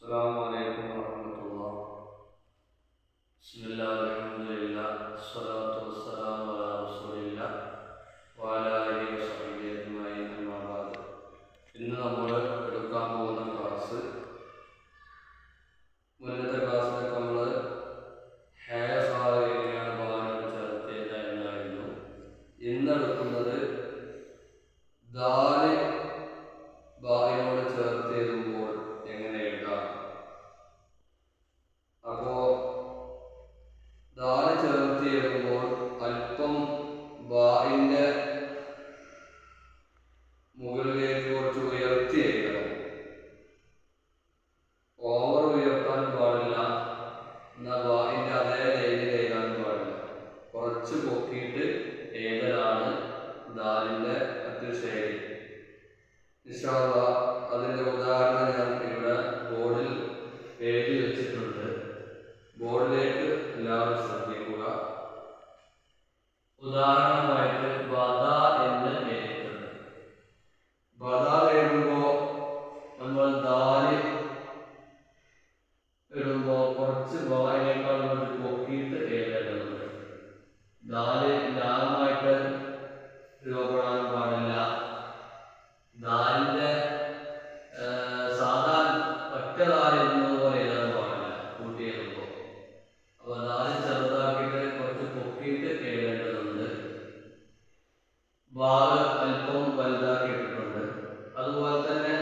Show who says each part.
Speaker 1: السلام عليكم ورحمة الله. بسم الله الحمد لله والصلاة والسلام على رسول الله وعلى آله وصحبه أجمعين أما بعد. ഇന്ന് നമ്മൾ എടുക്കാൻ പോകുന്ന ക്ലാസ് മുന്നത്തെ ക്ലാസ്സിലൊക്കെ നമ്മൾ ഹെയർ സാറ് എങ്ങനെയാണ് ബാനോട് ചേർത്തിയത് എന്നായിരുന്നു. ഇന്നെടുക്കുന്നത് ദാല് ബാനോട് ചേർത്ത് എഴുതുമ്പോൾ എങ്ങനെ എഴുതാം. അപ്പോൾ ദാല് ചേർത്ത് എഴുതുമ്പോൾ അല്പം ബാഇന്റെ മുകളിലേക്ക് കുറച്ച് ഉയർത്തി എഴുതണം. ഓവർ ഉയർത്താൻ പാടില്ല, എന്നാൽ ബാഇന്റെ അതേ ലൈനിൽ എഴുതാൻ പാടില്ല. കുറച്ച് പൊക്കിയിട്ട് എഴുതലാണ് ദാലിന്റെ മറ്റൊരു ശൈലി. ഇൻഷാ അല്ലാഹ് അതിന്റെ ഉദാഹരണം ഞാൻ ഇവിടെ ബോർഡിൽ എഴുതി വെച്ചിട്ടുണ്ട്. ബോർഡിലേക്ക് എല്ലാവരും ശ്രദ്ധിക്കുക. ഉദാഹരണമായിട്ട് ബദ എന്ന് എഴുതിയിട്ടുണ്ട്. ബദ എഴുതുമ്പോൾ നമ്മൾ ദാല് ഇടുമ്പോൾ കുറച്ച് ബായിനേക്കാൾ കുറച്ച് പൊക്കിയിട്ട് എഴുതേണ്ടതുണ്ട്. ദാല് ലാമായിട്ട് രൂപപ്പെടാൻ പാടില്ല. ദാലിന്റെ സാധാരണ ഒറ്റ ദാല് എഴുതുന്നത് പോലെ എഴുതാൻ പാടില്ല കൂട്ടി എഴുതുമ്പോൾ. അപ്പോൾ ദാല് ചെറുതാക്കിയിട്ട് കുറച്ച് പൊക്കിയിട്ട് എഴുതേണ്ടതുണ്ട്. ബാഗ് അല്പം വലുതാക്കിയിട്ടുണ്ട്. അതുപോലെ തന്നെ